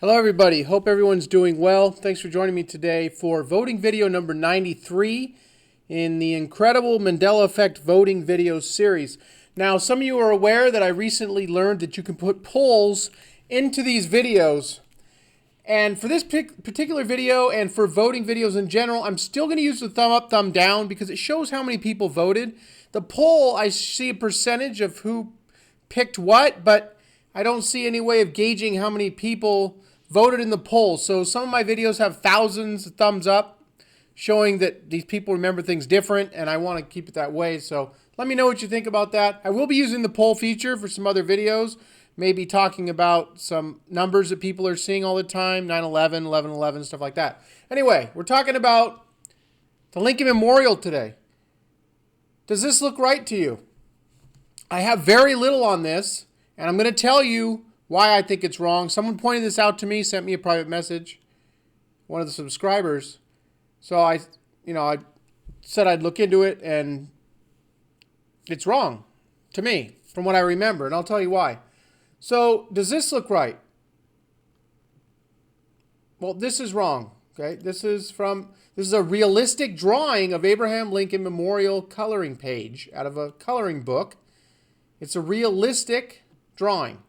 Hello everybody, hope everyone's doing well. Thanks for joining me today for voting video number 93 in the incredible Mandela Effect voting video series. Now, some of you are aware that I recently learned that you can put polls into these videos. And for this particular video and for voting videos in general, I'm still going to use the thumb up, thumb down because it shows how many people voted. The poll, I see a percentage of who picked what, but I don't see any way of gauging how many people voted in the poll. So some of my videos have thousands of thumbs up showing that these people remember things different, and I want to keep it that way. So let me know what you think about that. I will be using the poll feature for some other videos, maybe talking about some numbers that people are seeing all the time, 9/11, 11/11, stuff like that. Anyway, we're talking about the Lincoln Memorial today. Does this look right to you? I have very little on this, and I'm going to tell you why I think it's wrong. Someone pointed this out to me, sent me a private message, one of the subscribers. So I said I'd look into it, and it's wrong to me from what I remember, and I'll tell you why. So does this look right? Well, this is wrong. Okay, this is a realistic drawing of Abraham Lincoln Memorial coloring page out of a coloring book. It's a realistic drawing.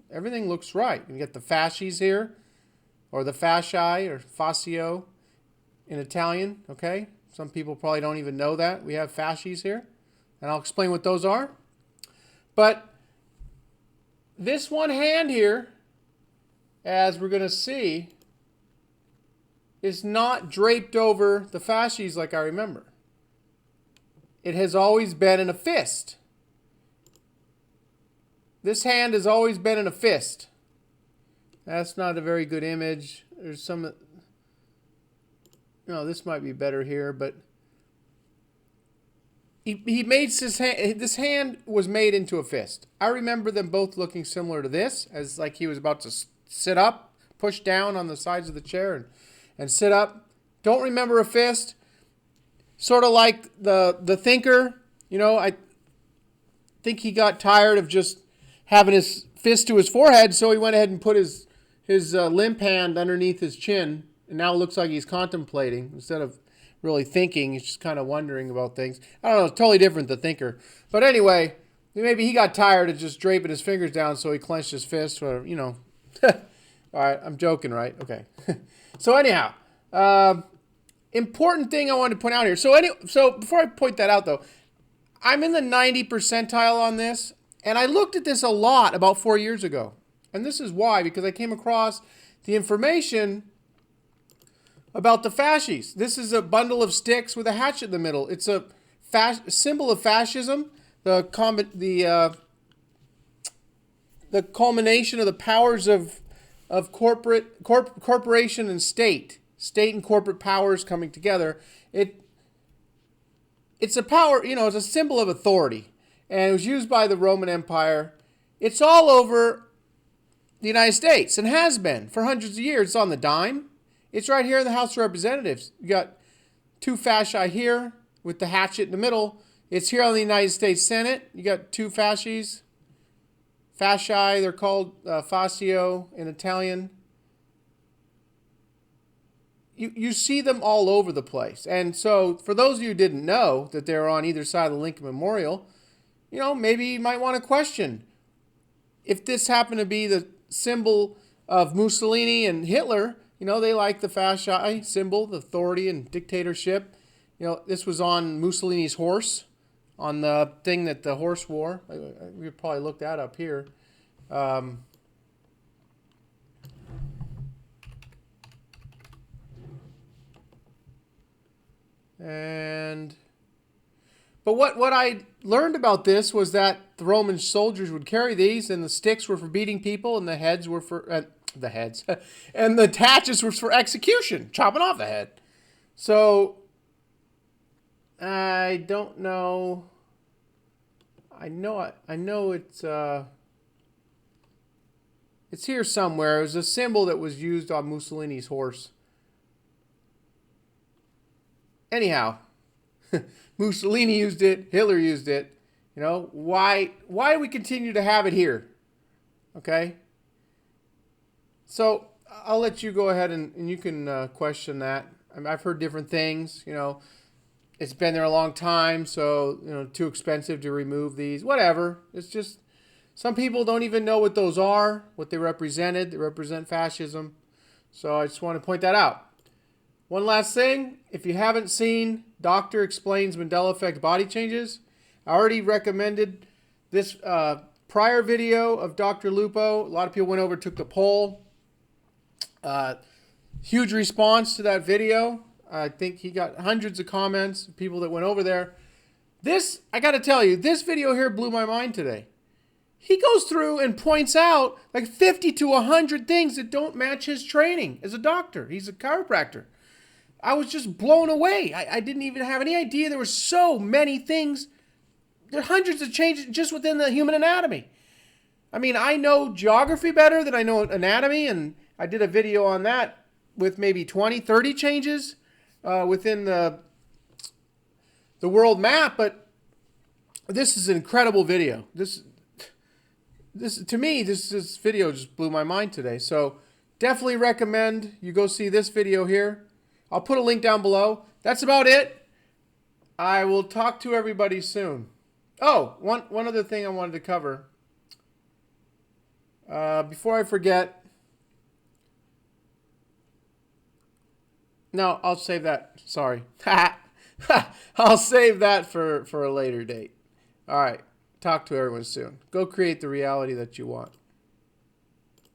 Everything looks right. You get the fasces here, or the fasci, or fascio in Italian, okay? Some people probably don't even know that. We have fasces here, and I'll explain what those are. But this one hand here, as we're going to see, is not draped over the fasces like I remember. It has always been in a fist. This hand has always been in a fist. That's not a very good image. There's some, this might be better here, but he made this hand was made into a fist. I remember them both looking similar to this, as like he was about to sit up, push down on the sides of the chair and sit up. Don't remember a fist. Sort of like the thinker, I think he got tired of just having his fist to his forehead, so he went ahead and put his limp hand underneath his chin, and now it looks like he's contemplating instead of really thinking. He's just kind of wondering about things. I don't know, it's totally different, the thinker. But anyway, maybe he got tired of just draping his fingers down, so he clenched his fist, or, All right, I'm joking, right? Okay. So anyhow, important thing I wanted to point out here. So before I point that out, though, I'm in the 90 percentile on this. And I looked at this a lot about 4 years ago. And this is why, because I came across the information about the fasces. This is a bundle of sticks with a hatchet in the middle. It's a symbol of fascism, the culmination of the powers of corporation and state and corporate powers coming together. It's a power, it's a symbol of authority. And it was used by the Roman Empire. It's all over the United States and has been for hundreds of years. It's on the dime. It's right here in the House of Representatives. You got two fasci here with the hatchet in the middle. It's here on the United States Senate. You got two fasces. Fasci, they're called fascio in Italian. You see them all over the place. And so for those of you who didn't know that they're on either side of the Lincoln Memorial, maybe you might want to question if this happened to be the symbol of Mussolini and Hitler. They like the fasci symbol, the authority and dictatorship. This was on Mussolini's horse, on the thing that the horse wore. We could probably look that up here. But what I learned about this was that the Roman soldiers would carry these, and the sticks were for beating people, and the heads were for and the hatchets were for execution, chopping off the head. So I don't know. I know it's here somewhere. It was a symbol that was used on Mussolini's horse. Anyhow. Mussolini used it. Hitler used it. Why do we continue to have it here? Okay. So I'll let you go ahead and you can question that. I mean, I've heard different things. You know, it's been there a long time, so too expensive to remove these. Whatever. It's just some people don't even know what those are, what they represented. They represent fascism. So I just want to point that out. One last thing, if you haven't seen Doctor Explains Mandela Effect Body Changes, I already recommended this prior video of Dr. Lupo. A lot of people went over, took the poll. Huge response to that video. I think he got hundreds of comments, people that went over there. This, I got to tell you, this video here blew my mind today. He goes through and points out like 50 to 100 things that don't match his training as a doctor. He's a chiropractor. I was just blown away. I didn't even have any idea there were so many things. There are hundreds of changes just within the human anatomy. I mean, I know geography better than I know anatomy, and I did a video on that with maybe 20, 30 changes within the world map, but this is an incredible video. This to me, this video just blew my mind today. So definitely recommend you go see this video here. I'll put a link down below. That's about it. I will talk to everybody soon. Oh, one other thing I wanted to cover. Before I forget. No, I'll save that. Sorry. I'll save that for a later date. All right. Talk to everyone soon. Go create the reality that you want.